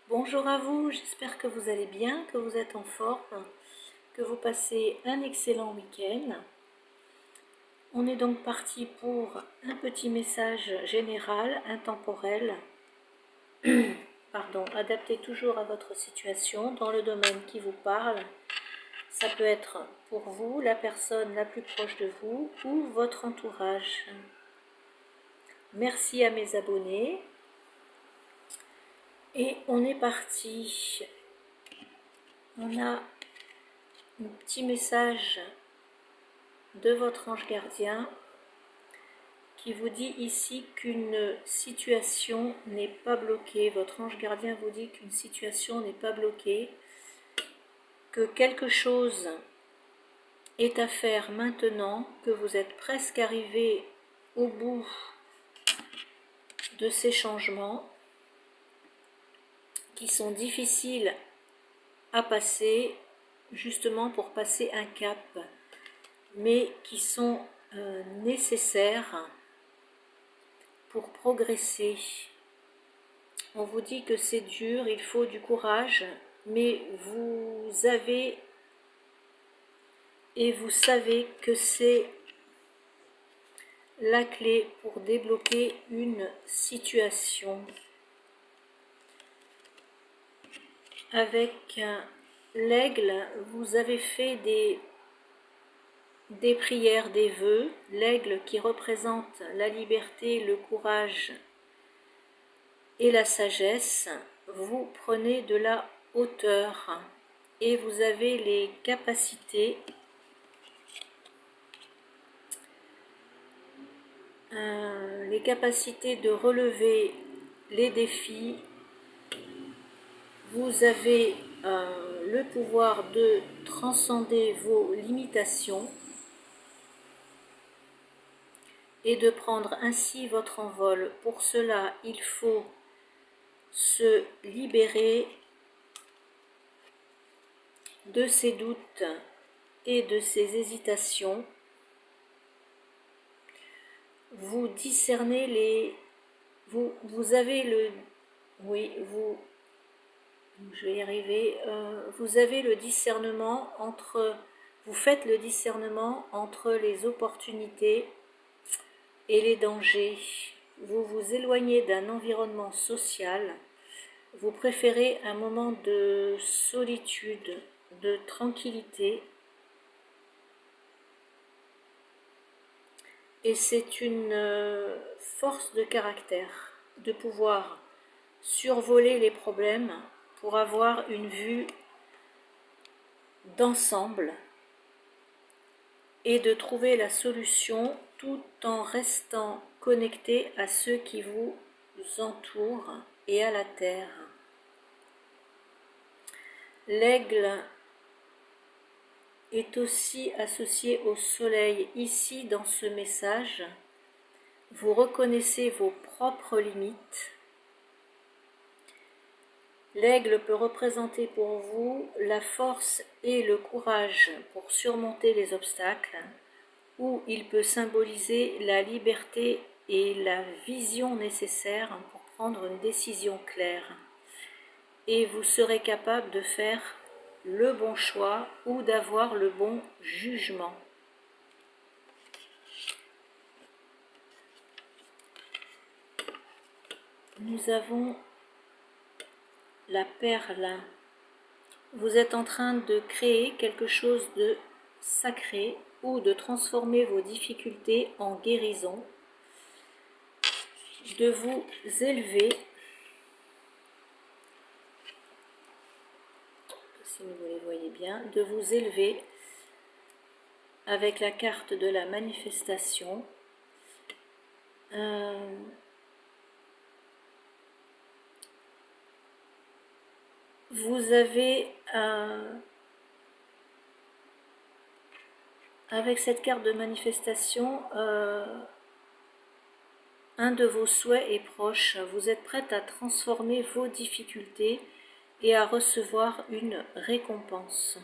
Bonjour à vous, j'espère que vous allez bien, que vous êtes en forme, que vous passez un excellent week-end. On est donc parti pour un petit message général, intemporel, adapté toujours à votre situation, dans le domaine qui vous parle. Ça peut être pour vous, la personne la plus proche de vous ou votre entourage. Merci à mes abonnés. Et on est parti. On a un petit message de votre ange gardien qui vous dit ici qu'une situation n'est pas bloquée. Votre ange gardien vous dit qu'une situation n'est pas bloquée, que quelque chose est à faire maintenant, que vous êtes presque arrivé au bout de ces changements qui sont difficiles à passer, justement pour passer un cap, mais qui sont nécessaires pour progresser. On vous dit que c'est dur, il faut du courage, mais vous avez et vous savez que c'est la clé pour débloquer une situation. Avec l'aigle, vous avez fait des prières, des vœux. L'aigle qui représente la liberté, le courage et la sagesse, vous prenez de la hauteur et vous avez les capacités de relever les défis. Vous avez le pouvoir de transcender vos limitations et de prendre ainsi votre envol. Pour cela, il faut se libérer de ces doutes et de ces hésitations. Vous discernez les... Vous avez le... Oui, je vais y arriver. Vous avez le discernement entre... Vous faites le discernement entre les opportunités et les dangers. Vous vous éloignez d'un environnement social. Vous préférez un moment de solitude, de tranquillité. Et c'est une force de caractère de pouvoir survoler les problèmes pour avoir une vue d'ensemble et de trouver la solution tout en restant connecté à ceux qui vous entourent et à la terre. L'aigle est aussi associé au soleil. Ici, dans ce message, vous reconnaissez vos propres limites. L'aigle peut représenter pour vous la force et le courage pour surmonter les obstacles, ou il peut symboliser la liberté et la vision nécessaire pour prendre une décision claire. Et vous serez capable de faire le bon choix ou d'avoir le bon jugement. Nous avons la perle. Vous êtes en train de créer quelque chose de sacré ou de transformer vos difficultés en guérison, de vous élever, si vous les voyez bien, de vous élever avec la carte de la manifestation. Vous avez, avec cette carte de manifestation, un de vos souhaits est proche. Vous êtes prête à transformer vos difficultés et à recevoir une récompense.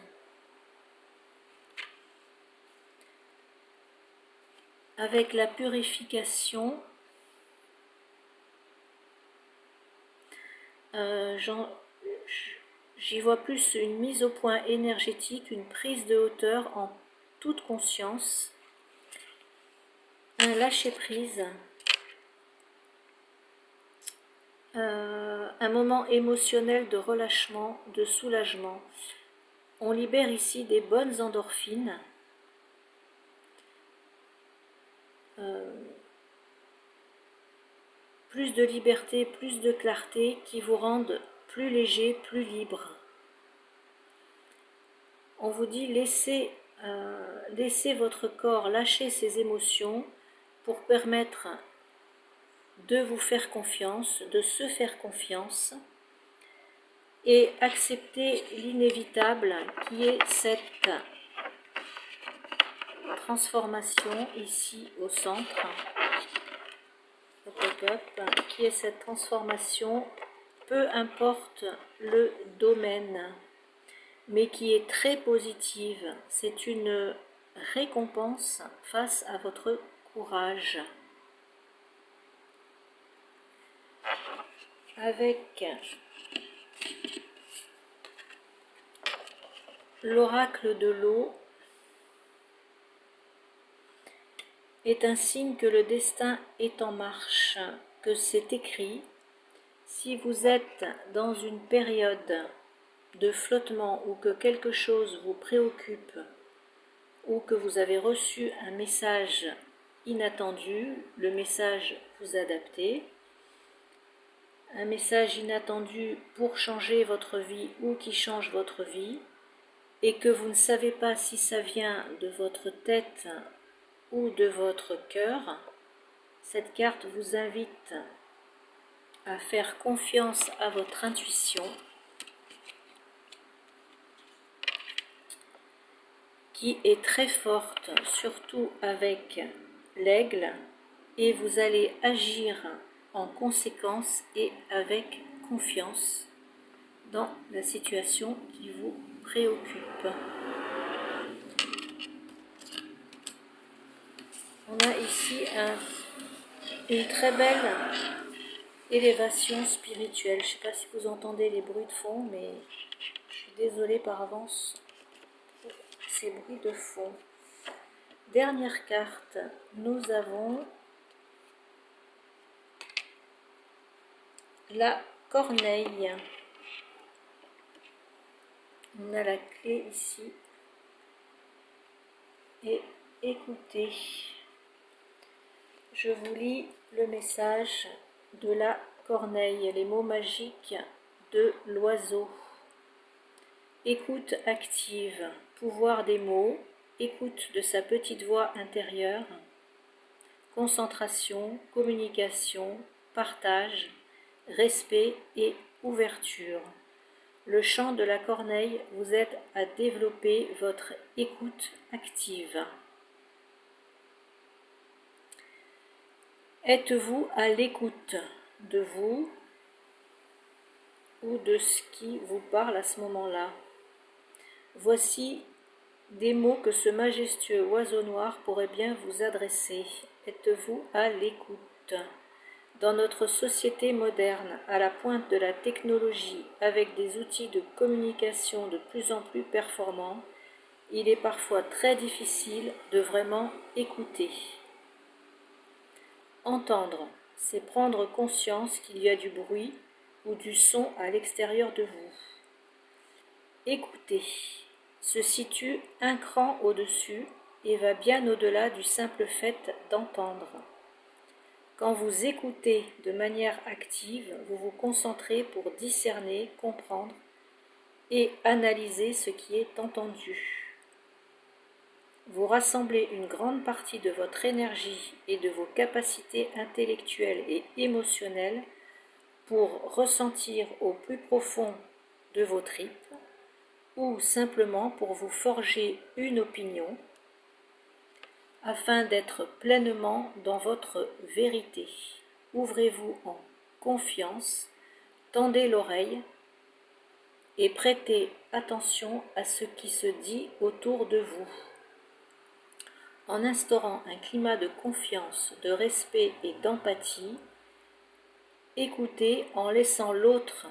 Avec la purification, j'y vois plus une mise au point énergétique, une prise de hauteur en toute conscience, un lâcher-prise, un moment émotionnel de relâchement, de soulagement. On libère ici des bonnes endorphines, plus de liberté, plus de clarté qui vous rendent plus léger, plus libre. On vous dit laissez votre corps lâcher ses émotions pour permettre de vous faire confiance, de se faire confiance et accepter l'inévitable qui est cette transformation ici au centre. Qui est cette transformation, peu importe le domaine, mais qui est très positive. C'est une récompense face à votre courage. Avec l'oracle de l'eau est un signe que le destin est en marche, que c'est écrit. Si vous êtes dans une période de flottement ou que quelque chose vous préoccupe ou que vous avez reçu un message inattendu, le message vous adaptez, un message inattendu pour changer votre vie ou qui change votre vie, et que vous ne savez pas si ça vient de votre tête ou de votre cœur, cette carte vous invite à faire confiance à votre intuition qui est très forte, surtout avec l'aigle, et vous allez agir en conséquence et avec confiance dans la situation qui vous préoccupe. On a ici une très belle élévation spirituelle. Je ne sais pas si vous entendez les bruits de fond, mais je suis désolée par avance pour ces bruits de fond. Dernière carte, nous avons la corneille. On a la clé ici. Et écoutez, je vous lis le message de la corneille, les mots magiques de l'oiseau. Écoute active, pouvoir des mots, écoute de sa petite voix intérieure, concentration, communication, partage, respect et ouverture. Le chant de la corneille vous aide à développer votre écoute active. Êtes-vous à l'écoute de vous ou de ce qui vous parle à ce moment-là? Voici des mots que ce majestueux oiseau noir pourrait bien vous adresser. Êtes-vous à l'écoute? Dans notre société moderne, à la pointe de la technologie, avec des outils de communication de plus en plus performants, il est parfois très difficile de vraiment écouter. Entendre, c'est prendre conscience qu'il y a du bruit ou du son à l'extérieur de vous. Écouter se situe un cran au-dessus et va bien au-delà du simple fait d'entendre. Quand vous écoutez de manière active, vous vous concentrez pour discerner, comprendre et analyser ce qui est entendu. Vous rassemblez une grande partie de votre énergie et de vos capacités intellectuelles et émotionnelles pour ressentir au plus profond de vos tripes ou simplement pour vous forger une opinion afin d'être pleinement dans votre vérité. Ouvrez-vous en confiance, tendez l'oreille et prêtez attention à ce qui se dit autour de vous. En instaurant un climat de confiance, de respect et d'empathie, écoutez en laissant l'autre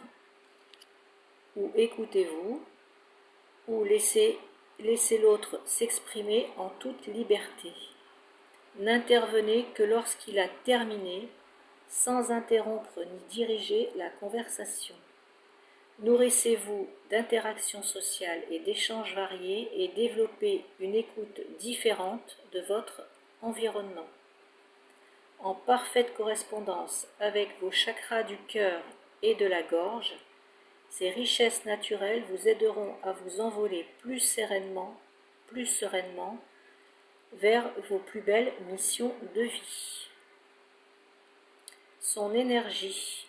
ou écoutez-vous, ou laissez l'autre s'exprimer en toute liberté. N'intervenez que lorsqu'il a terminé, sans interrompre ni diriger la conversation. Nourrissez-vous d'interactions sociales et d'échanges variés et développez une écoute différente de votre environnement. En parfaite correspondance avec vos chakras du cœur et de la gorge, ces richesses naturelles vous aideront à vous envoler plus sereinement vers vos plus belles missions de vie. Son énergie,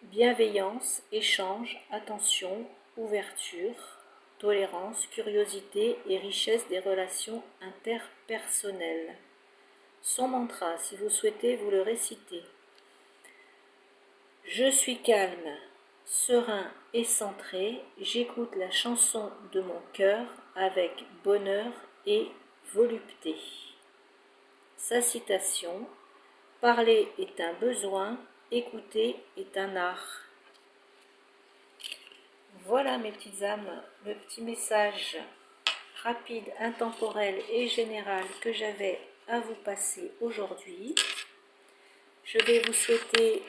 bienveillance, échange, attention, ouverture, tolérance, curiosité et richesse des relations interpersonnelles. Son mantra, si vous souhaitez, vous le récitez. Je suis calme, serein et centré, j'écoute la chanson de mon cœur avec bonheur et volupté. Sa citation, parler est un besoin, écouter est un art. Voilà mes petites âmes, le petit message rapide, intemporel et général que j'avais à vous passer aujourd'hui. Je vais vous souhaiter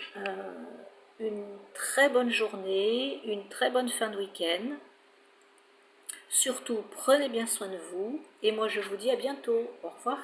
une très bonne journée, une très bonne fin de week-end. Surtout, prenez bien soin de vous et moi je vous dis à bientôt. Au revoir.